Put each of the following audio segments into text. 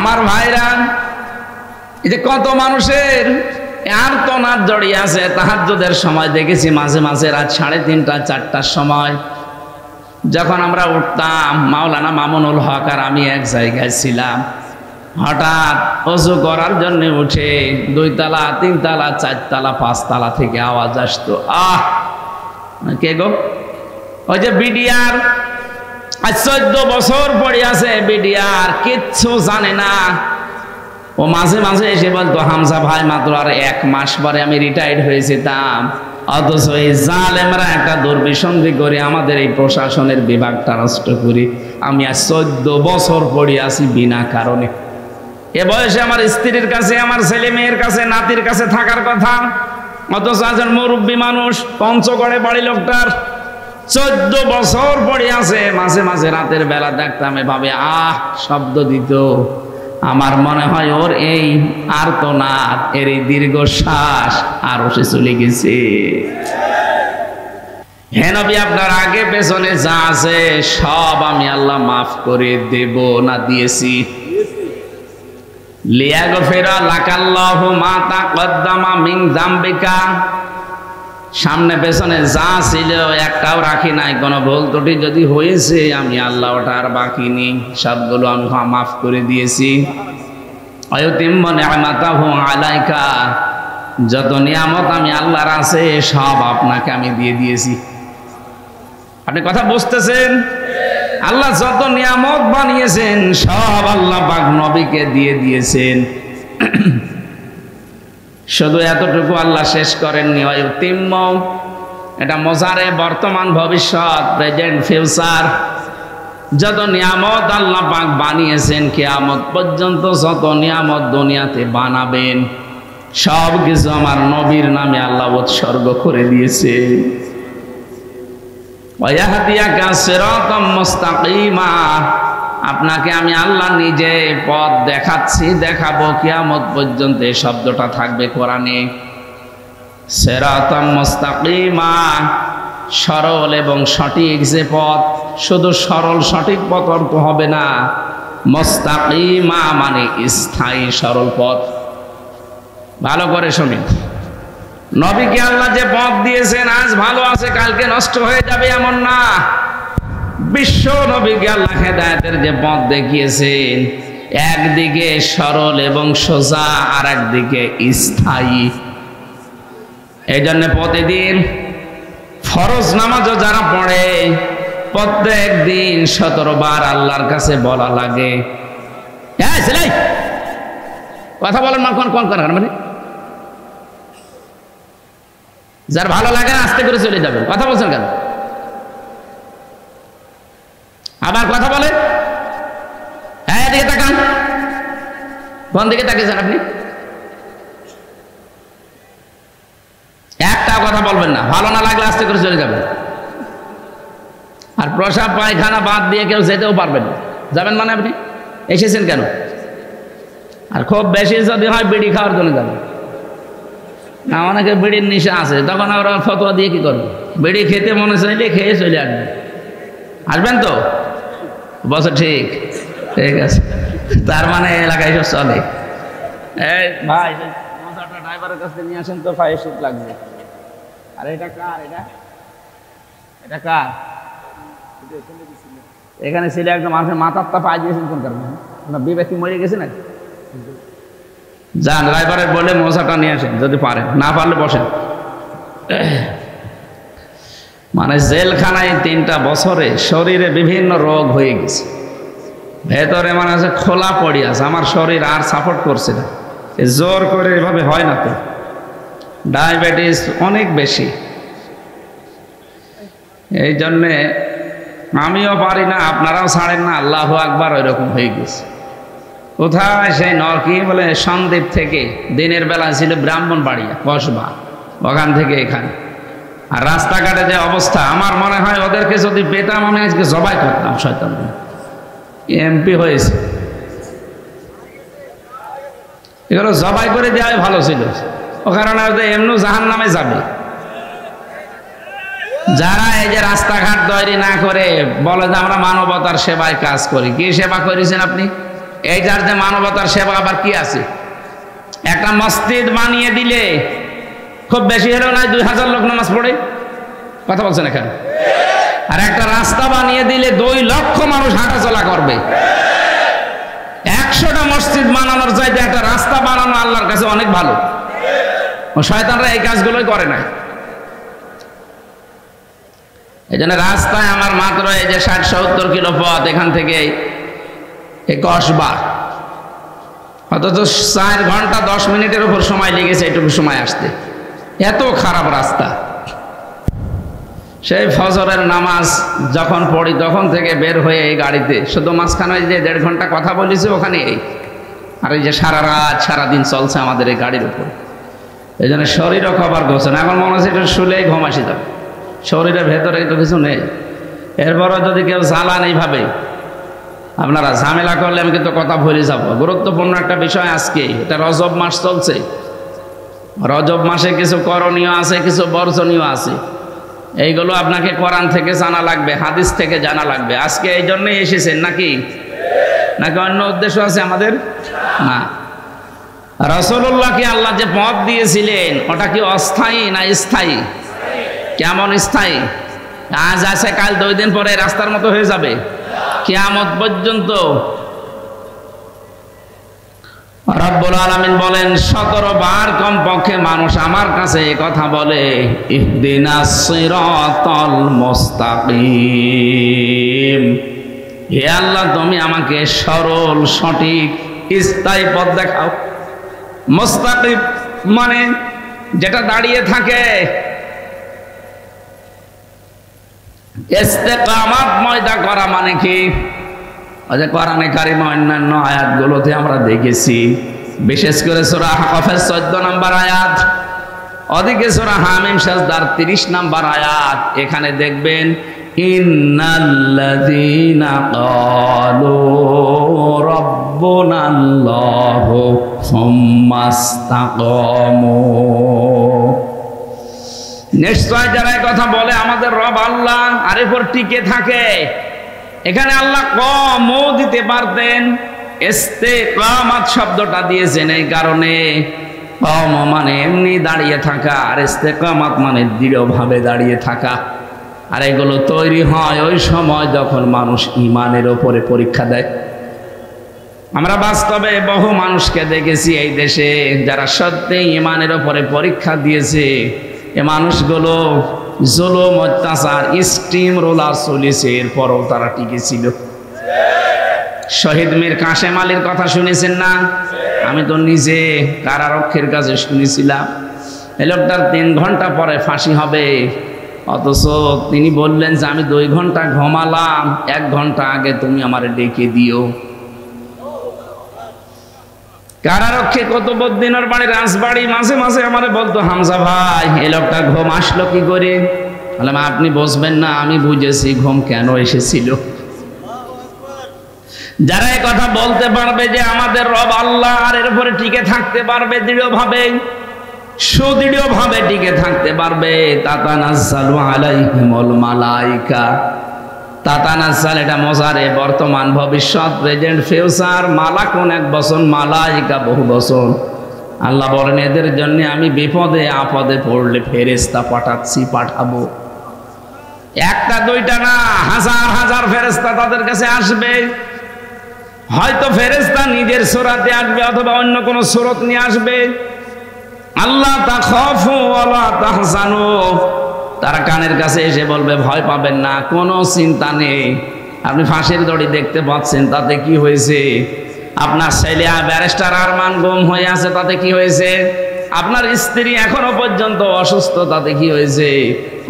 আমার ভাইরা, এই যে কত মানুষের আর তো না জড়িয়ে আছে। তাহাজ্জুদের সময় দেখেছি মাঝে মাঝে রাত 3:30 4টার সময় যখন আমরা উঠতাম, মাওলানা মামুনুল হক আর আমি এক জায়গায় ছিলাম, হঠাৎ ওযু করার জন্য উঠে 2 তলা 3 তলা 4 তলা 5 তলা থেকে আওয়াজ আসতো, আহ কে গো? ওই যে বিডিআর, আজ 14 বছর পড়ে আছে বিডিআর, কিচ্ছু জানে না। ও মাঝে মাঝে এসে বলতো, হামজা ভাই মাত্র আর 1 মাস পরে আমি রিটায়ার্ড হয়েছিলাম, অথচ এই জালেমরা একটা দুর্বিসন্ধি করে আমাদের এই প্রশাসনের বিভাগটা নষ্ট করি। আমি আজ 14 বছর পড়ে আছি বিনা কারণে। এ বয়সে আমার স্ত্রীর কাছে, আমার ছেলে মেয়ের কাছে, নাতির কাছে থাকার কথা, অথচ একজন মুরব্বী মানুষ, পঞ্চগড়ে বাড়ি লোকটার, 14 বছর পড়ে আছে। মাঝে মাঝে রাতের বেলা দেখতাম এভাবে আহ শব্দ দিত। আমার মনে হয় ওর এই আর্তনাদ, এর এই দীর্ঘশ্বাস আরো সে চলে গেছে। হে নবী, আপনার আগে পেছনে যা আছে সব আমি আল্লাহ মাফ করে দেব না দিয়েছি। লিয়াগফিরা লাকাল্লাহু মা তাকদ্দামা মিন যামবিকা, সামনে পেছনে যা ছিল একটাও রাখি নাই। কোনো ভুল ত্রুটি যদি হয়েছে আমি আল্লাহ ওটা আর বাকি নেই, সবগুলো আমি মাফ করে দিয়েছি। ওয়ায়ুতিম্মু নি'মাতাহু আলাইকা, যত নিয়ামত আমি আল্লাহর আছে সব আপনাকে আমি দিয়ে দিয়েছি। আপনি কথা বুঝতেছেন? আল্লাহ যত নিয়ামত বানিয়েছেন সব আল্লাহ পাক নবীকে দিয়ে দিয়েছেন। শুধু এতটুকু আল্লাহ শেষ করেননি, ওয়ায়ুতিম্মু, এটা মোজারে, বর্তমান ভবিষ্যৎ, প্রেজেন্ট ফিউচার। যত নিয়ামত আল্লাহ পাক বানিয়েছেন কিয়ামত পর্যন্ত যত নিয়ামত দুনিয়াতে বানাবেন সব কিছু আমার নবীর নামে আল্লাহ উৎসর্গ করে দিয়েছে। ওয়াহদিয়াকা সিরাতাম মুস্তাকিমা, আপনাকে আমি আল্লাহ নিজে পথ দেখাচ্ছি, দেখাবো কিয়ামত পর্যন্ত। এই শব্দটা থাকবে কোরআনে। সিরাতাম মুস্তাকিমা, সরল এবং সঠিক যে পথ, শুধু সরল সঠিক পথ অর্থ হবে না, মুস্তাকিমা মানে স্থায়ী সরল পথ। ভালো করে শুনুন, নবীকে আল্লাহ যে পথ দিয়েছেন আজ ভালো আছে কালকে নষ্ট হয়ে যাবে এমন না। বিশ্ব নবীকে আল্লাহ হেদায়েতের যে পথ দেখিয়েছেন, একদিকে সরল এবং সোজা, আর একদিকে স্থায়ী। এই জন্য প্রতিদিন ফরজ নামাজও যারা পড়ে প্রত্যেক দিন 17 বার আল্লাহর কাছে বলা লাগে, কথা বলেন না কোন কোন করেন, মানে যার ভালো লাগে আস্তে করে চলে যাবে। কথা বলছেন কেন? আবার কথা বলে, হ্যাঁ এদিকে তাকান। কোন দিকে তাকিয়েছেন আপনি? একটা কথা বলবেন না, ভালো না লাগলে আস্তে করে চলে যাবেন। আর প্রসাব পায়খানা বাদ দিয়ে কেউ যেতেও পারবেন না। যাবেন মানে আপনি এসেছেন কেন? আর খুব বেশি যদি হয় বিড়ি খাওয়ার জন্য যাবেন না, অনেকে বিড়ির নেশা আছে, তখন ওরা ফতোয়া দিয়ে কি করবে? বিড়ি খেতে মনে চাইলে খেয়ে চলে আসবেন। আসবেন তো বছর? ঠিক ঠিক আছে, তার মানে এলাকায় সব চলে। এই ভাই মজাটা ড্রাইভারের কাছে নিয়ে আসেন তো, ফায়ার শিট লাগবে। আর এটা কার? এটা কার? এখানে ছেলে একদম মানুষের মাথার তা পাই দিয়েছেন কোন কারণে? আপনার বিবেকি মরে গেছে না? যান ড্রাইভারের বলে মশাটা নিয়ে আসেন, যদি পারেন, না পারলে বসেন। মানে জেলখানায় 3টা বছরে শরীরে বিভিন্ন রোগ হয়ে গেছে, ভেতরে মানে আছে খোলা পড়ে আছে, আমার শরীর আর সাপোর্ট করছে না। জোর করে এভাবে হয় না তো, ডায়াবেটিস অনেক বেশি। এই জন্যে আমিও পারি না, আপনারাও ছাড়েন না, আল্লাহু আকবার ওই রকম হয়ে গেছে। কোথায় সেই কি বলে সন্দ্বীপ থেকে দিনের বেলা ছিল ব্রাহ্মণবাড়িয়া কসবা, ওখান থেকে এখানে। আর রাস্তাঘাটে যে অবস্থা, আমার মনে হয় ওদেরকে যদি পেতাম আমি আজকে জবাই করতাম। শয়তান এমপি হয়েছে, এগুলো জবাই করে দেওয়াই ভালো ছিল। ও কারণে এমনি জাহান নামে যাবে। যারা এই যে রাস্তাঘাট তৈরি না করে বলে যে আমরা মানবতার সেবায় কাজ করি, কি সেবা করেছেন আপনি? এই যার যে মানবতার সেবা আবার কি আছে? একটা মসজিদ বানিয়ে দিলে খুব বেশি হলেও নয় 2000 লোক নামাজ পড়ে, কথা বলছেন এখানে। আর একটা রাস্তা বানিয়ে দিলে 2 লক্ষ মানুষ হাঁটাচলা করবে। 100টা মসজিদ বানানোর চাইতে একটা রাস্তা বানানো আল্লাহর কাছে অনেক ভালো। ও শয়তানরা এই কাজগুলোই করে না। এই জন্য রাস্তায় আমার মাত্র এই যে 60-70 কিলো পথ এখান থেকে এই কসবা, অথচ 4 ঘন্টা 10 মিনিটের উপর সময় লেগেছে এইটুকু সময় আসতে। এত খারাপ রাস্তা। সেই ফজরের নামাজ যখন পড়ি তখন থেকে বের হয়ে এই গাড়িতে শুধু মাঝখানে যে 1.5 ঘন্টা কথা বলেছি ওখানে এই, আর এই যে সারা রাত সারাদিন চলছে আমাদের এই গাড়ির উপর। এই জন্য শরীরও খবর গোছে না। এখন মনে হচ্ছে একটু শুলেই ঘুম আসি যাবে, শরীরের ভেতরে তো কিছু নেই। এরপরও যদি কেউ জ্বালান এইভাবে আপনারা ঝামেলা করলে আমি কিন্তু কথা ভুলে যাব। গুরুত্বপূর্ণ একটা বিষয় আজকে, এটা রজব মাস চলছে। রজব মাসে কিছু করণীয় আছে, কিছু বর্জনীয় আছে। এইগুলো আপনাকে কোরআন থেকে জানা লাগবে, হাদিস থেকে জানা লাগবে। আজকে এই জন্যই এসেছেন নাকি নাকি অন্য উদ্দেশ্য আছে আমাদের? না, রাসূলুল্লাহকে আল্লাহ যে পথ দিয়েছিলেন ওটা কি অস্থায়ী না স্থায়ী? কেমন স্থায়ী? আজ আছে কাল 2 দিন পরে রাস্তার মতো হয়ে যাবে কিয়ামত পর্যন্ত। রব্বুল আলামিন বলেন 17 বার কমপক্ষে মানুষ আমার কাছে এই কথা বলে, ইহদিনাস সিরাতাল মুস্তাকিম, হে আল্লাহ তুমি আমাকে সরল সঠিক স্থায়ী পথ দেখাও। মুস্তাকিম মানে যেটা দাঁড়িয়ে থাকে। ইস্তেকামাত ময়দা করা মানে কি? যে কোরআনে কারিমে অন্যান্য আয়াতগুলোতে আমরা দেখেছি, বিশেষ করে সূরা আহকাফের 14 নম্বর আয়াত, ওদিকে সূরা হামিম সাজদার 30 নম্বর আয়াত। এখানে দেখবেন ইন্নাল্লাযীনা ক্বালু রাব্বুনাল্লাহু সুম্মাস্তাকামু, নিশ্চয় যারা কথা বলে আমাদের রব আল্লাহ আর এরপর টিকে থাকে। এখানে আল্লাহ কমও দিতে পারতেন, ইস্তেকামাত শব্দটা দিয়েছেন এই কারণে। কম মানে এমনি দাঁড়িয়ে থাকা, আর ইস্তেকামাত মানে দৃঢ়ভাবে দাঁড়িয়ে থাকা। আর এগুলো তৈরি হয় ওই সময় যখন মানুষ ঈমানের ওপরে পরীক্ষা দেয়। আমরা বাস্তবে বহু মানুষকে দেখেছি এই দেশে যারা সত্যি ঈমানের ওপরে পরীক্ষা দিয়েছে। এ মানুষগুলো জুলুম অত্যাচার স্টিম রোলার চলেছে, এরপরও তারা টিকে ছিল। শহীদ মীর কাশেম আলীর কথা শুনেছেন না? আমি তো নিজে কারারক্ষীর কাছে শুনেছিলাম। এই লোকটার 3 ঘন্টা পরে ফাঁসি হবে, অথচ তিনি বললেন যে আমি 2 ঘন্টা ঘুমালাম, 1 ঘন্টা আগে তুমি আমারে ডেকে দিও। কারারক্ষী কুতুবউদ্দিনের বাড়ি রাজবাড়ি, মাঝে মাঝে আমারে বলতো, হামজা ভাই এই লোকটা ঘুম আসলো কি করে? বললাম আপনি বুঝবেন না, আমি বুঝেছি ঘুম কেন এসেছিল। যারা এই কথা বলতে পারবে যে আমাদের রব আল্লাহ আর এর উপরে টিকে থাকতে পারবে দৃঢ়ভাবে, সুদৃঢ়ভাবে টিকে থাকতে পারবে, তাতানাজ্জালু আলাইহিমুল মালাইকা। তাতানাজ্জাল এটা মজারে, বর্তমান ভবিষ্যৎ প্রেজেন্ট ফিউচার। মালাকুন 1 বছর, মালাইকা বহু বছর। আল্লাহ বলেন এদের জন্য আমি বিপদে আপদে পড়লে ফেরেশতা পাঠাচ্ছি, পাঠাবো। 1টা 2টা না, হাজার হাজার ফেরেশতা তাদের কাছে আসবে। হয়তো ফেরেশতা নিজের সূরাতে আসবে অথবা অন্য কোন সূরত নিয়ে আসবে। আল্লাহ তাখাফু ওয়ালা তাহজানু, তারা কানের কাছে এসে বলবে ভয় পাবেন না, কোনো চিন্তা নেই। আপনি ফাঁসির দড়ি দেখতে পাচ্ছেন, তাতে কি হয়েছে? আপনার ছেলে ব্যারিস্টার আরমান গুম হয়ে আছে, তাতে কি হয়েছে? আপনার স্ত্রী এখনো পর্যন্ত অসুস্থ, তাতে কি হয়েছে?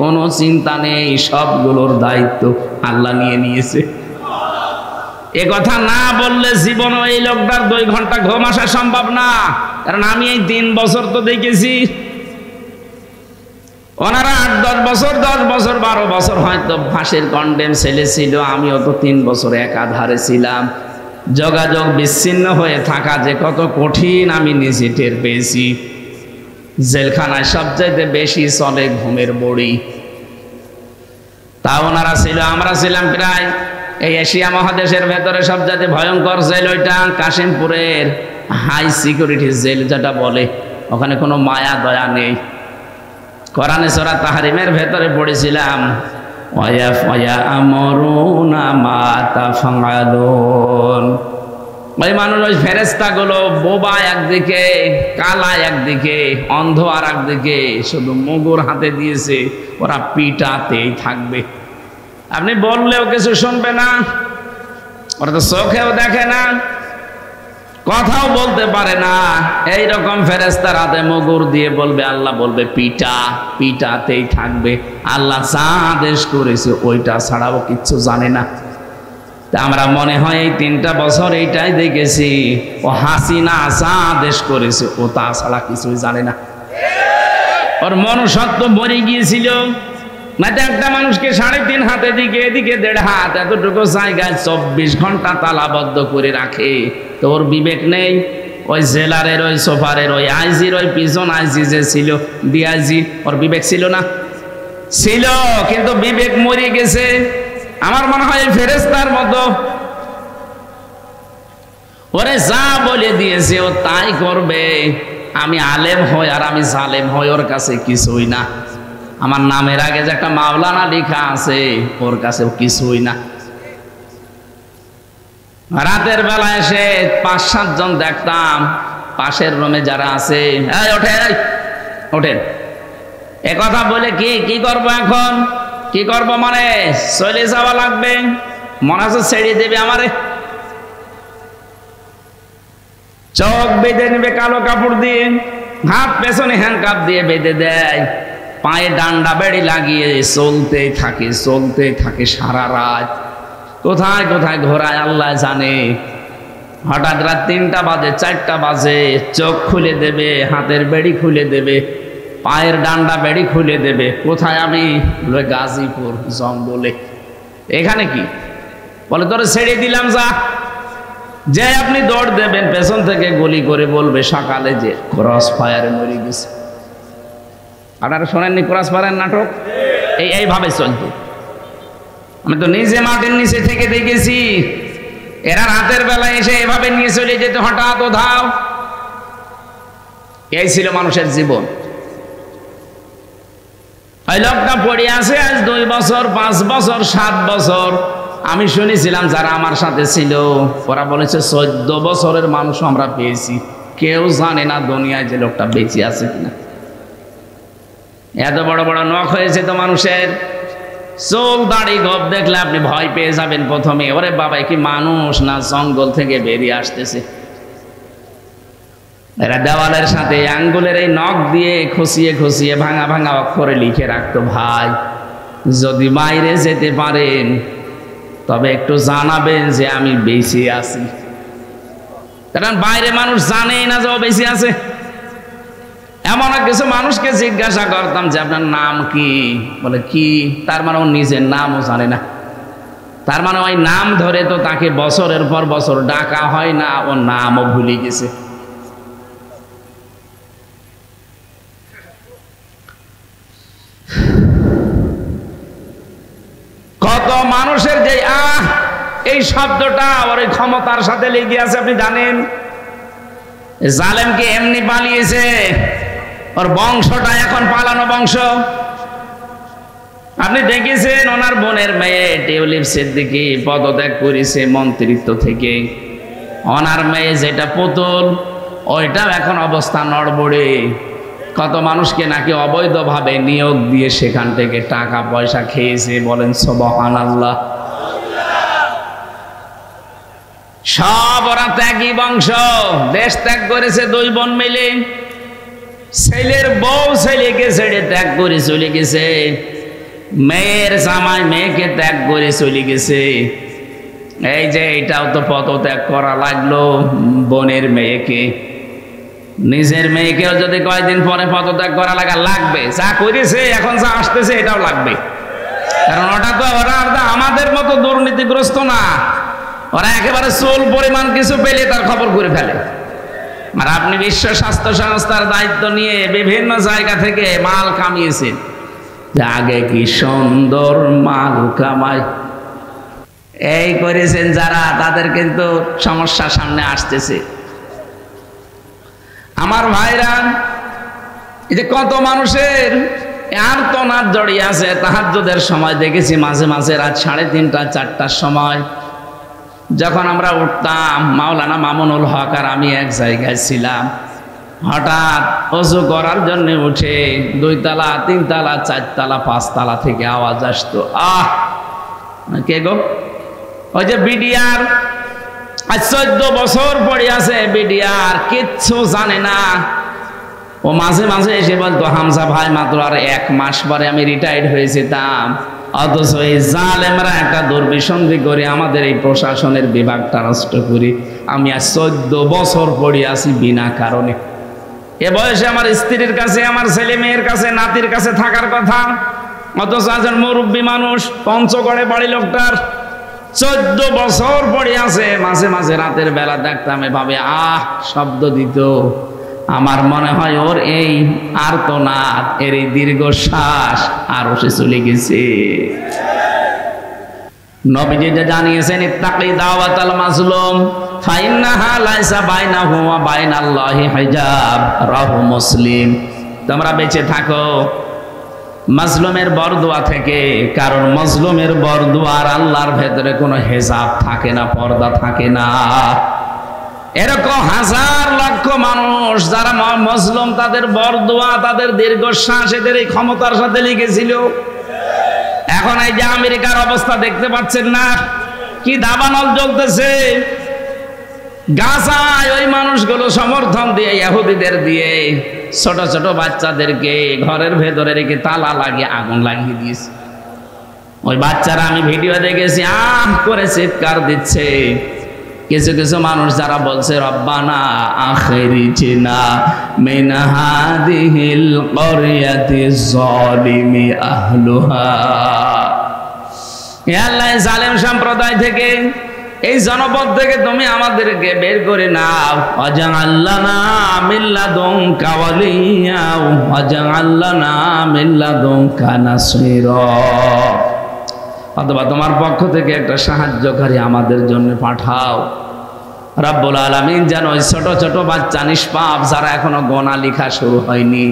কোনো চিন্তা নেই, সবগুলোর দায়িত্ব আল্লাহ নিয়ে নিয়েছে। এ কথা না বললে জীবনও এই লোকটার 2 ঘন্টা ঘুম আসা সম্ভব না। কারণ আমি এই 3 বছর তো দেখেছি, ওনারা 8-10 বছর, 10 বছর, 12 বছর হয়তো ফাঁসির কন্ডেম ছেলে ছিল। আমিও তো 3 বছর একাধারে ছিলাম। যোগাযোগ বিচ্ছিন্ন হয়ে থাকা যে কত কঠিন আমি নিজে টের পেয়েছি। জেলখানায় সবচাইতে বেশি চলে ঘুমের বড়ি। তা ওনারা ছিল, আমরা ছিলাম প্রায় এই এশিয়া মহাদেশের ভেতরে সবচেয়ে ভয়ঙ্কর জেল ওইটা কাশিমপুরের হাই সিকিউরিটি জেল যেটা বলে, ওখানে কোনো মায়া দয়া নেই। কোরআনে সূরা তাহরিমের ভেতরে পড়েছিলাম ওয়ায়ামুরুনা মা তাফআলুন। ওই মানুষ, ওই ফেরেশতাগুলো বোবা একদিকে, কালা একদিকে, অন্ধ আর একদিকে, শুধু মুগুর হাতে দিয়েছে, ওরা পিটাতেই থাকবে। আপনি বললেও কিছু শুনবে না, ওরা তো চোখেও দেখে না, কথাও বলতে পারে না। এইরকম ফেরেশতার হাতে মুগুর দিয়ে বলবে, আল্লাহ বলবে পিটা, পিটাতেই থাকবে। আল্লাহ যা আদেশ করেছে ওইটা ছাড়াও কিচ্ছু জানে না। তা আমরা মনে হয় এই 3টা বছর এইটাই দেখেছি, ও হাসিনা যা আদেশ করেছে ও তা ছাড়া কিছুই জানে না। ওর মনুষ্যত্ব মরে গিয়েছিল। না তো একটা মানুষকে 3.5 হাতে দিকে, এদিকে 1.5 হাত, এতটুকু জায়গায় 24 ঘন্টা তালাবদ্ধ করে রাখে, তো ওর বিবেক নেই? ওই জেলারের, ওই সোফারের, ওই আইজির, ওই পিজন আইজি যে ছিল ডিআইজি, ওর বিবেক ছিল না? ছিল, কিন্তু বিবেক মরে গেছে। আমার মনে হয় ফেরেশতার মতো, ওরে যা বলে দিয়েছে ও তাই করবে। আমি আলেম হই আর আমি জালেম হই, ওর কাছে কিছুই না। আমার নামের আগে যে একটা মাওলানা লেখা আছে, ওর কাছে কিছুই না। রাতের বেলা এসে 5-7 জন দেখতাম পাশের রুমে যারা আছে, এই ওঠেন, ওঠেন, এ কথা বলে কি করবো এখন? কি করব মানে চলে যাওয়া লাগবে, মনে হচ্ছে ছেড়ে দেবে আমারে। চোখ বেঁধে নেবে কালো কাপড় দিয়ে, হাত পেছনে হ্যান্ডকাপ দিয়ে বেঁধে দেয়, পায়ে ডান্ডা বেড়ি লাগিয়ে চলতে থাকে সারা রাত। কোথায় কোথায় ঘোরায় আল্লাহ জানে। হঠাৎ রাত 3টা বাজে, 4টা বাজে, চোখ খুলে দেবে, হাতের বেড়ি খুলে দেবে, পায়ের ডান্ডা বেড়ি খুলে দেবে। কোথায়? আমি গাজীপুর জঙ্গলে। এখানে কি বলে, তোরে ছেড়ে দিলাম, যা। যে আপনি দৌড় দেবেন, পেছন থেকে গুলি করে বলবে সকালে যে ক্রস ফায়ারে মরে গেছে। আপনারা শোনেননি ক্রস ফায়ারের নাটক? এইভাবে চলতো। আমি তো নিজে মাটির নিচে থেকে দেখেছি, এরা রাতের বেলায় এসে এভাবে নিয়ে চলে যেত হঠাৎ ও ধাও। এই ছিল মানুষের জীবন। ওই লোকটা পড়ে আছে আজ 2 বছর, 5 বছর, 7 বছর। আমি শুনেছিলাম যারা আমার সাথে ছিল, ওরা বলেছে 14 বছরের মানুষ আমরা পেয়েছি। কেউ জানে না দুনিয়ায় যে লোকটা বেঁচে আছে কিনা। এত বড় বড় নখ হয়েছে তো মানুষের। চুল দাড়ি গপ দেখলে আপনি ভয় পেয়ে যাবেন প্রথমে, ওরে বাবা কি মানুষ না জঙ্গল থেকে বেরিয়ে আসতেছে। এরা দেওয়ালের সাথে আঙ্গুলের এই নখ দিয়ে খুশিয়ে ভাঙা ভাঙা অক্ষরে লিখে রাখতো, ভাই যদি বাইরে যেতে পারেন তবে একটু জানাবেন যে আমি বেঁচে আছি। কারণ বাইরে মানুষ জানেই না যে ও বেঁচে আছে। এমন কিছু মানুষকে জিজ্ঞাসা করতাম যে আপনার নাম কি, বলে কি, তার মানে ও নিজের নামও জানে না। তার মানে ওই নাম ধরে তো তাকে বছরের পর বছর ডাকা হয় না, ও নামও ভুলে গেছে। কত মানুষের যে এই শব্দটা ওর ক্ষমতার সাথে লেগে আছে, আপনি জানেন? জালেমকে এমনি পালিয়েছে, ওর বংশটা এখন পালানো বংশ। আপনি দেখেছেন ওনার বোনের মেয়ে টিউলিপ সিদ্দিকী পদত্যাগ করেছে মন্ত্রিত্ব থেকে। ওনার মেয়ে যেটা পুতুল, ওইটাও এখন অবস্থা নড়বড়ে। কত মানুষকে নাকি অবৈধভাবে নিয়োগ দিয়ে সেখান থেকে টাকা পয়সা খেয়েছে, বলেন সুবহানাল্লাহ। সব ওরা ত্যাগী বংশ, দেশ ত্যাগ করেছে 2 বোন মিলে। ছেলের বউ ছেলেকে ছেড়ে ত্যাগ করে চলে গেছে, মেয়ের জামাই মেয়েকে ত্যাগ করে চলে গেছে। এই যে এটাও তো পদত্যাগ করা লাগলো বোনের মেয়েকে। নিজের মেয়েকেও যদি কয়েকদিন পরে পদত্যাগ করা লাগবে, যা করেছে এখন যা আসতেছে এটাও লাগবে। কারণ ওটা তো ওরা আমাদের মতো দুর্নীতিগ্রস্ত না, ওরা একেবারে চোল পরিমাণ কিছু পেলে তার খবর করে ফেলে। আর আপনি বিশ্ব স্বাস্থ্য সংস্থার দায়িত্ব নিয়ে বিভিন্ন জায়গা থেকে মাল কামিয়েছেন, আগে কি সুন্দর মাল কামায়। এই করেছেন যারা, তাদের কিন্তু সমস্যা সামনে আসতেছে। আমার ভাইরা, এই যে কত মানুষের আর্তনাদ জড়িয়ে আছে। তাহাজ্জুদের সময় দেখেছি মাঝে মাঝে রাত 3:30 4টার সময় যখন আমরা উঠতাম, মাওলানা মামুনুল হক আর আমি এক জায়গায় ছিলাম, হঠাৎ ওযু করার জন্য উঠে 2 তলা 3 তলা 4 তলা 5 তলা থেকে আওয়াজ আসতো, আহ কে গো? ওই যে বিডিআর, আজ 14 বছর পড়ে আছে বিডিআর, কিচ্ছু জানে না। ও মাঝে মাঝে এসে বলতো, হামজা ভাই মাত্র আর 1 মাস পরে আমি রিটায়ার্ড হয়েছিলাম, অথচ এই জালেমরা একটা দুর্বিসন্ধি করে আমাদের এই প্রশাসনের বিভাগটা নষ্ট করি। আমি আজ 14 বছর পড়ে আছি বিনা কারণে। এ বয়সে আমার স্ত্রীর কাছে, আমার ছেলে মেয়ের কাছে, নাতির কাছে থাকার কথা, অথচ একজন মুরব্বী মানুষ, পঞ্চগড়ে বাড়ি লোকটার, 14 বছর পড়ে আছে। মাঝে মাঝে রাতের বেলা দেখতাম এভাবে আহ শব্দ দিত। আমার মনে হয় ওর এই আর্তনাদ, এর এই দীর্ঘশ্বাস আরো সে চলে গেছে। নবীজি যে জানিয়েছেন, ইত্তাকি দাওয়াতাল মাজলুম ফাইন্নাহা লাইসা বাইনাহু ওয়া বাইনাল্লাহি হিজাব, রাহু মুসলিম। তোমরা বেঁচে থাকো মাজলুমের বরদোয়া থেকে, কারণ মাজলুমের বরদোয়ার আল্লাহর ভেতরে কোনো হিজাব থাকে না, পর্দা থাকে না। এরকম হাজার লক্ষ মানুষ যারা মাজলুম, তাদের বরদোয়া, তাদের দীর্ঘশ্বাস এদের এই ক্ষমতার সাথে লিখেছিল। এখন এই যে আমেরিকার অবস্থা দেখতে পাচ্ছেন না, কি দাবানল জ্বলতেছে গাজায়। ওই মানুষগুলো সমর্থন দিয়ে, ইহুদিদের দিয়ে ছোট ছোট বাচ্চাদেরকে ঘরের ভেতরে রেখে তালা লাগিয়ে আগুন লাগিয়ে দিয়েছে। ওই বাচ্চারা, আমি ভিডিও দেখেছি, আহ করে চিৎকার দিচ্ছে। কিছু কিছু মানুষ যারা বলছে, রব্বানা আখিরিনা মিন হাদিহিল ক্বরিয়াতি যালিমি আহলুহা, হে আল্লাহ, জালেম সম্প্রদায় থেকে, এই জনপদ থেকে তুমি আমাদেরকে বের করে নাও। ওয়াজআল লানা মিন লাদুনকা ওয়ালিয়্যা ওয়াজআল লানা মিন লাদুনকা নাসীরা, অথবা তোমার পক্ষ থেকে একটা সাহায্যকারী আমাদের জন্য পাঠাও। রব্বুল আলামিন যেন ওই ছোট ছোট বাচ্চা নিষ্পাপ যারা এখনো গোনা লেখা শুরু হয়নি,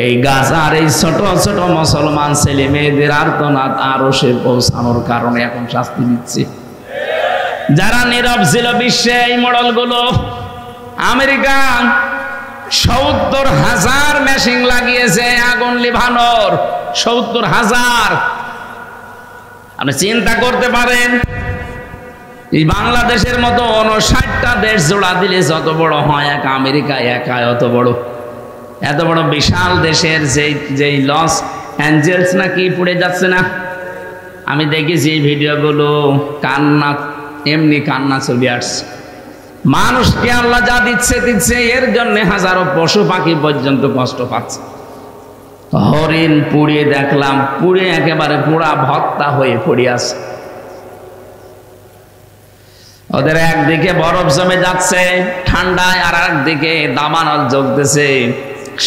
এই গাজার এই ছোট ছোট মুসলমান ছেলে মেয়েদের আর্তনাদ আরো সে পৌঁছানোর কারণে এখন শাস্তি দিচ্ছে। যারা নীরব ছিল বিশ্বে, এই মডেলগুলো, আমেরিকা 70,000 মেশিন লাগিয়েছে আগুন লিভানোর, 70,000। আপনি চিন্তা করতে পারেন, এই বাংলাদেশের মতো 59টা দেশ জোড়া দিলে যত বড় হয়, এক আমেরিকা একা অত বড়, এত বড় বিশাল দেশের যেই লস অ্যাঞ্জেলস না কি পুড়ে যাচ্ছে না, আমি দেখেছি এই ভিডিওগুলো, কান্না, এমনি কান্না চলে আসছে। মানুষকে আল্লাহ যা দিচ্ছে দিচ্ছে, এর জন্য হাজারো পশু পাখি পর্যন্ত কষ্ট পাচ্ছে। হরিণ পুড়িয়ে দেখলাম, পুড়ে একেবারে পোড়া ভত্তা হয়ে পড়ে আছে। ওদের একদিকে বরফ জমে যাচ্ছে ঠান্ডায়, আর একদিকে দাবানল জ্বলতেছে।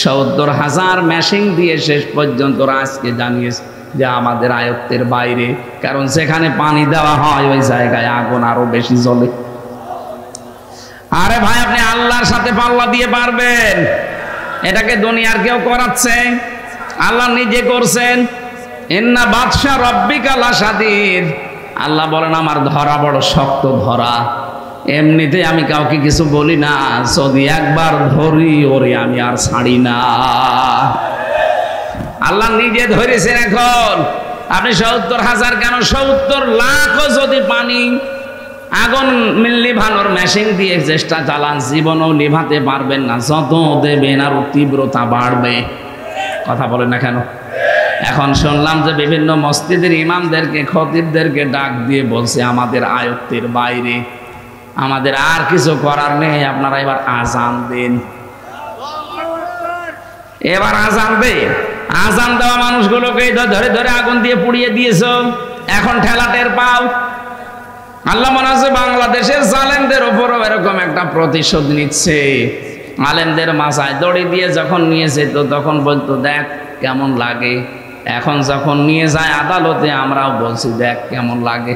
70,000 মেশিন দিয়ে শেষ পর্যন্ত আজকে জানিয়েছে যে আমাদের আয়ত্তের বাইরে, কারণ সেখানে পানি দেওয়া হয় ওই জায়গায় আগুন আরো বেশি জ্বলে। আরে ভাই, আপনি আল্লাহর সাথে পাল্লা দিয়ে পারবেন? এটাকে দুনিয়ার কেউ করাচ্ছে? আল্লাহ নিজে করছেন। ইন্না বাদশা রব্বিকা লাশাদীদ, আল্লাহ বলেন আমার ধরা বড় শক্ত ধরা। এমনিতে আমি কাউকে কিছু বলি না, যদি একবার ধরি ওরে আমি আর ছাড়ি না। আল্লাহ নিজে ধরেছেন। এখন আপনি 70,000 কেন 70 লাখও যদি পানি আগুন লিভানোর মেশিন দিয়ে চেষ্টা চালান, জীবনও লিভাতে পারবেন না। যত দেবেন আরো তীব্রতা বাড়বে। কথা বলেন না কেন? এখন শুনলাম যে বিভিন্ন মসজিদের ইমামদেরকে, খতিবদেরকে ডাক দিয়ে বলছে আমাদের আয়ত্তের বাইরে, আমাদের আর কিছু করার নেই, আপনারা এবার আজান দেন। এবার আজান দেন। আজান দেওয়া মানুষগুলোকে ধরে ধরে আগুন দিয়ে পুড়িয়ে দিয়েছ, এখন ঠেলা টের পাও। আল্লাহ মনে আছে বাংলাদেশের জালেমদের ওপরও এরকম একটা প্রতিশোধ নিচ্ছে। আলেমদের মাথায় দড়ি দিয়ে যখন নিয়ে যেত তখন বলতো দেখ কেমন লাগে। এখন যখন নিয়ে যায় আদালতে আমরাও বলছি দেখ কেমন লাগে।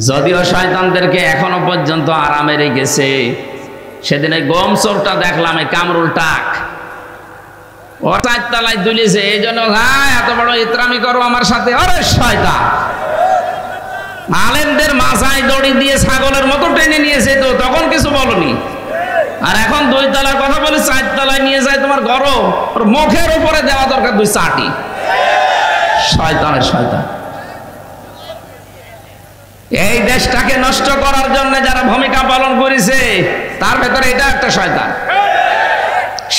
যদিও শয়তানদেরকে এখনো পর্যন্ত আরামে রেখেছে। সেদিন এই গম চোরটা দেখলাম, এই কামরুল টাক, ও 4 তলায় দুলিয়েছে, এই জন্য এত বড় ইতরামি করো আমার সাথে। আরে শয়তান, আলেমদের মাথায় দড়ি দিয়ে ছাগলের মতো টেনে নিয়েছে, তো তখন কিছু বলনি। আর এখন 2 তলার কথা বলে 4 তলায় নিয়ে যায়, তোমার গরম, ওর মুখের উপরে দেওয়া দরকার 2 চাটি। শয়তানের শয়তান। এই দেশটাকে নষ্ট করার জন্য যারা ভূমিকা পালন করেছে, তার ভেতরে এটা একটা শয়তান।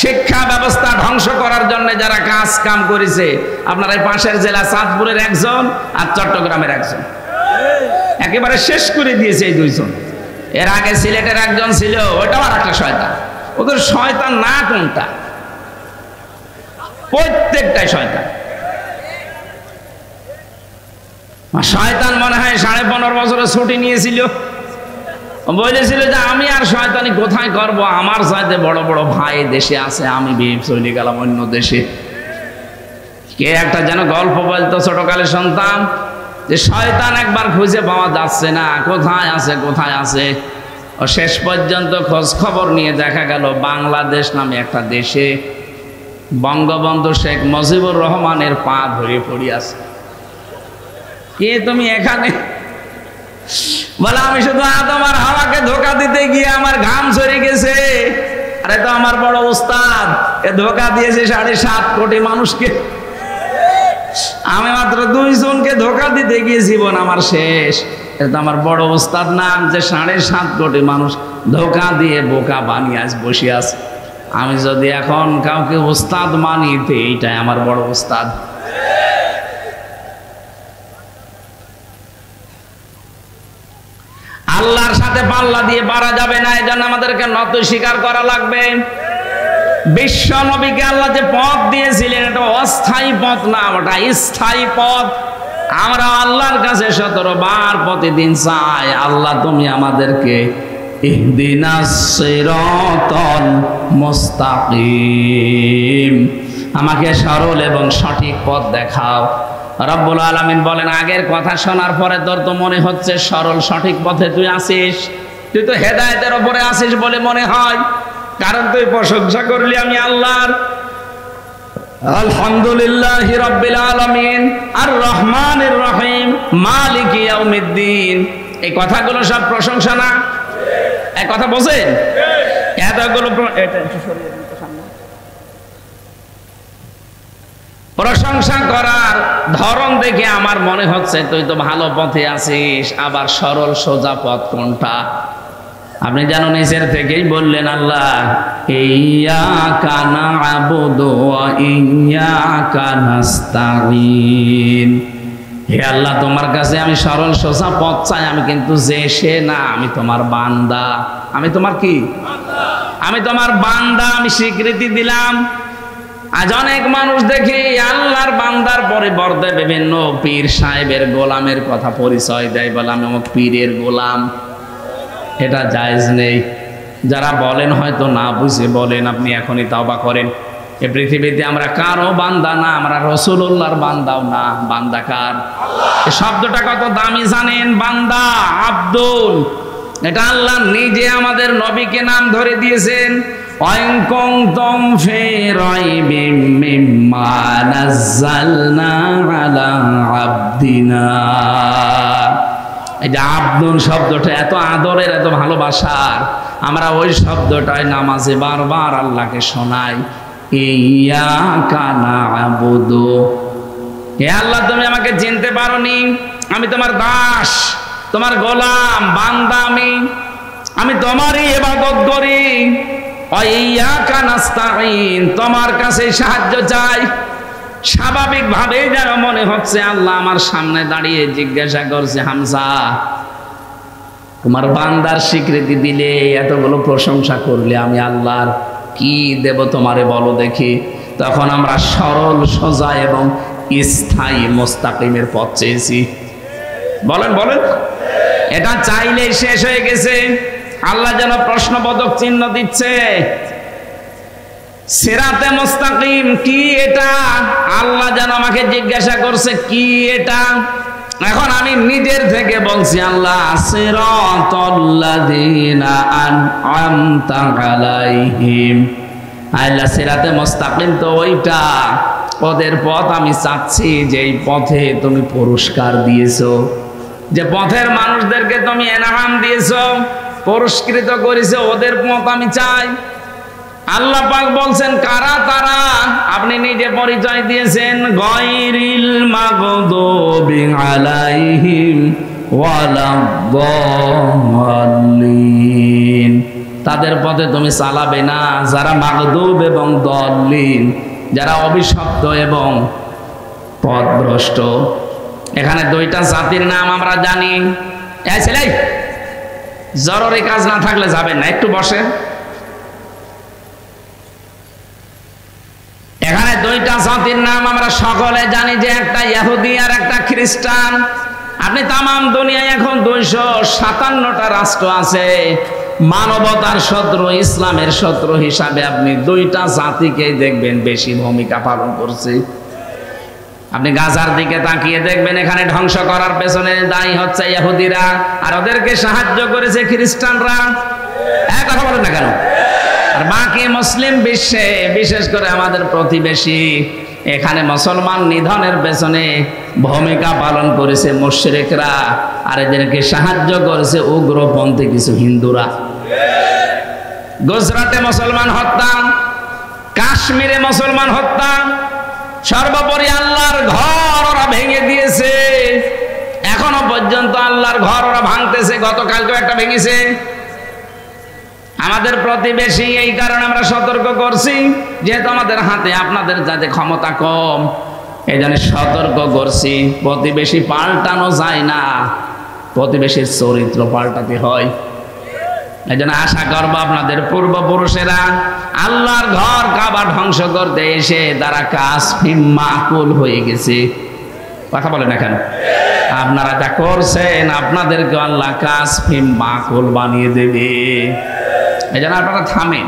শিক্ষা ব্যবস্থা ধ্বংস করার জন্য যারা কাজ কাম করেছে, আপনার এই পাশের জেলা চাঁদপুরের একজন আর চট্টগ্রামের একজন, একেবারে শেষ করে দিয়েছে এই 2 জন। এর আগে সিলেটের একজন ছিল, ওটাও আর একটা শয়তান। ওদের শয়তান না কোনটা, প্রত্যেকটাই শয়তান। শয়তান মনে হয় 15.5 বছরের ছুটি নিয়েছিল, বলেছিল যে আমি আর শয়তানি কোথায় করব, আমার সাথে বড় বড় ভাই দেশে আছে, আমি বিয়ে চলে গেলাম অন্য দেশে। কে একটা যেন গল্প বলতো, ছোটকালে শুনতাম যে শয়তান একবার খুঁজে পাওয়া যাচ্ছে না, কোথায় আছে কোথায় আছে। ও শেষ পর্যন্ত খোঁজ খবর নিয়ে দেখা গেল বাংলাদেশ নামে একটা দেশে বঙ্গবন্ধু শেখ মুজিবুর রহমানের পা ধরে পড়ে আছে। কে তুমি এখানে? বলে আমি শুধু আদম আর হাওয়াকে ধোকা দিতে গিয়ে আমার ঘাম ঝরে গেছে। আরে তো আমার বড় উস্তাদ, এ ধোকা দিয়েছে 7.5 কোটি মানুষকে, আমি মাত্র 2 জনকে ধোকা দিতে গিয়ে জীবন আমার শেষ। এটা তো আমার বড় উস্তাদ নাম, যে 7.5 কোটি মানুষ ধোকা দিয়ে বোকা বানিয়ে আজ বসে আছে। আমি যদি এখন কাউকে উস্তাদ মানি, তো এইটাই আমার বড় উস্তাদ। আল্লাহর সাথে পাল্লা দিয়ে পারা যাবে না, এজন্য আমাদেরকে নত স্বীকার করা লাগবে। বিশ্ব নবীকে আল্লাহ যে পথ দিয়েছিলেন, এটা অস্থায়ী পথ না, ওটা স্থায়ী পথ। আমরা আল্লাহর কাছে 17 বার প্রতিদিন চাই, আল্লাহ তুমি আমাদেরকে ইহদিনাস সিরাতাল মুস্তাকিম, আমাকে সরল এবং সঠিক পথ দেখাও। রব্বুল আলামিন বলেন, আগের কথা শোনার পরে তোর তো মনে হচ্ছে সরল সঠিক পথে তুই আছিস, তুই তো হেদায়েতের উপরে আছিস বলে মনে হয়, কারণ তুই প্রশংসা করলি আমি আল্লাহর। আলহামদুলিল্লাহি রাব্বিল আলামিন আর রহমানির রহিম মালিকি ইয়াউমিদ্দিন, এই কথাগুলো সব প্রশংসা না? এক কথা বোঝেন? এতগুলো এটা একটু সরিয়ে দিন তো সামনে। প্রশংসা করার ধরন দেখে আমার মনে হচ্ছে তুই তো ভালো পথে আছিস, আবার সরল সোজা পথ কোনটা? আপনি জানো নিচের থেকেই বললেন আল্লাহ ইয়্যাকা না'বুদু ওয়া ইয়্যাকা নাস্তাঈন, হে আল্লাহ তোমার কাছে আমি সরল সোজা পথ চাই, আমি কিন্তু যে সে না, আমি তোমার বান্দা। আমি তোমার কি? আমি তোমার বান্দা, আমি স্বীকৃতি দিলাম। আজ অনেক মানুষ দেখি আল্লাহর বান্দার পরিবর্তে বিভিন্ন পীর সাহেবের গোলামের কথা পরিচয় দেয়, বলে আমি অমুক পীরের গোলাম। এটা জায়েজ নেই। যারা বলেন হয়তো না বুঝে বলেন, আপনি এখনই তওবা করেন। এই পৃথিবীতে আমরা কারো বান্দা না, আমরা রাসূলুল্লাহর বান্দাও না। বান্দা কার? এই শব্দটা কত দামি জানেন? বান্দা, আব্দুল, এটা আল্লাহ নিজে আমাদের নবীকে নাম ধরে দিয়েছেন। ওয়াইন কুনতুম ফি রাইবিম মিম্মা নাযালনা আলা আবদিনা, এই যে আব্দুল শব্দটা এত আদরের, এত ভালোবাসার, আমরা ওই শব্দটাই নামাজে বারবার আল্লাহকে শোনাই। ইয়্যাকা না'বুদু, হে আল্লাহ তুমি আমাকে চিনতে পারোনি, আমি তোমার দাস, তোমার গোলাম, বান্দা, আমি তোমারই ইবাদত করি। ওয়া ইয়্যাকা নাস্তাঈন, তোমার কাছে সাহায্য চাই। স্বাভাবিকভাবেই যেন মনে হচ্ছে আল্লাহ আমার সামনে দাঁড়িয়ে জিজ্ঞাসা করছে, হামজা তোমার বান্দার স্বীকৃতি দিলে, এতগুলো প্রশংসা করলে, আমি আল্লাহর কি দেব তোমারে বলো দেখি। তখন আমরা সরল সোজা এবং স্থায়ী মুস্তাকিমের পথ চেয়েছি। বলেন বলেন, এটা চাইলেই শেষ হয়ে গেছে। আল্লাহ যেন প্রশ্নবোধক চিহ্ন দিচ্ছে। সিরাতে মুস্তাকিম কি এটা? আল্লাহ যেন আমাকে জিজ্ঞাসা করছে কি এটা। এখন আমি নিজের থেকে বলছি, আল্লাহ সিরাতাল্লাযীনা আন'আমতা আলাইহিম, আল্লাহ সিরাতে মুস্তাকিম তো ওইটা, ওদের পথ আমি চাচ্ছি যে এই পথে তুমি পুরস্কার দিয়েছো, যে পথের মানুষদেরকে তুমি এনাম দিয়েছো, পুরস্কৃত করেছো, ওদের পথ আমি চাই। আল্লাহ পাক বলছেন কারা তারা, আপনি নিজে পরিচয় দিয়েছেন, গায়রিল মাগদুবি আলাইহিম ওয়ালাদ-দাল্লিন, তাদের পথে তুমি চালাবে না যারা মাগদুব এবং দল্লিন, যারা অভিশপ্ত এবং পথভ্রষ্ট। এখানে দুইটা জাতির নাম আমরা জানি। এই ছেলে, জরুরি কাজ না থাকলে যাবেন না, একটু বসে। এখানে দুইটা জাতির নাম আমরা সকলে জানি, যে একটা ইহুদি আর একটা খ্রিস্টান। আপনি তামাম দুনিয়ায় এখন 257টা রাষ্ট্র আছে, মানবতার শত্রু, ইসলামের শত্রু হিসাবে আপনি দুইটা জাতিকে দেখবেন বেশি ভূমিকা পালন করছে। আপনি গাজার দিকে তাকিয়ে দেখবেন, এখানে ধ্বংস করার পেছনে দায়ী হচ্ছে ইহুদিরা, আর ওদেরকে সাহায্য করেছে খ্রিস্টানরা। কথা বলেন না কেন? আর বাকি মুসলিম বিশ্বে, বিশেষ করে আমাদের প্রতিবেশী, এখানে মুসলমান নিধনের পেছনে ভূমিকা পালন করেছে মুশরিকরা, আর এদেরকে সাহায্য করেছে উগ্রপন্থী কিছু হিন্দুরা। গুজরাটে মুসলমান হত্যা, কাশ্মীরে মুসলমান হত্যা, সর্বোপরি আল্লাহর ঘর ওরা ভেঙে দিয়েছে। এখনো পর্যন্ত আল্লাহর ঘর ওরা ভাঙতেছে, গতকালকে একটা ভেঙেছে। আমাদের প্রতিবেশী, এই কারণে আমরা সতর্ক করছি, যেহেতু আমাদের হাতে আপনাদের যাতে ক্ষমতা কম, এই জন্য সতর্ক করছি। প্রতিবেশী পাল্টানো যায় না, প্রতিবেশীর চরিত্র পাল্টাতে হয়। এই জন্য আশা করবো আপনাদের পূর্বপুরুষেরা আল্লাহর ঘর কাবা ধ্বংস করতে এসে তারা কাসফিম মাকুল হয়ে গেছে। কথা বলেন না কেন? আপনারা যা করছেন আপনাদেরকে আল্লাহ কাসফিম মাকুল বানিয়ে দেবে। এই জন্য আপনারা থামেন,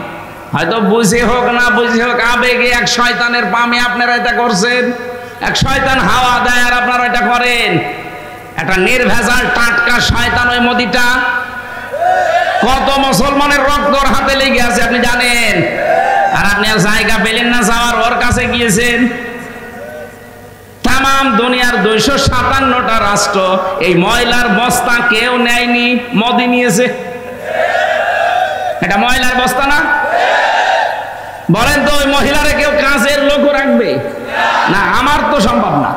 হয়তো বুঝে হোক না বুঝে হোক, আবেগে এক শয়তানের পামে আপনারা এটা করছেন। এক শয়তান হাওয়া দেয় আর আপনারা এটা করেন। একটা নির্ভেজাল টাটকা শয়তান ওই মোদিটা, কত মুসলমানের রক্ত ওর হাতে লেগে আছে আপনি জানেন, আর আপনি আর জায়গা পেলেন না যাওয়ার, ওর কাছে গিয়েছেন। তামাম দুনিয়ার 257টা রাষ্ট্র এই ময়লার বস্তা কেউ নেয়নি, মোদি নিয়েছে। এটা ময়লার বস্তা না? বলেন তো ওই মহিলারে কেউ কাজের লোক রাখবে না? আমার তো সম্ভব না।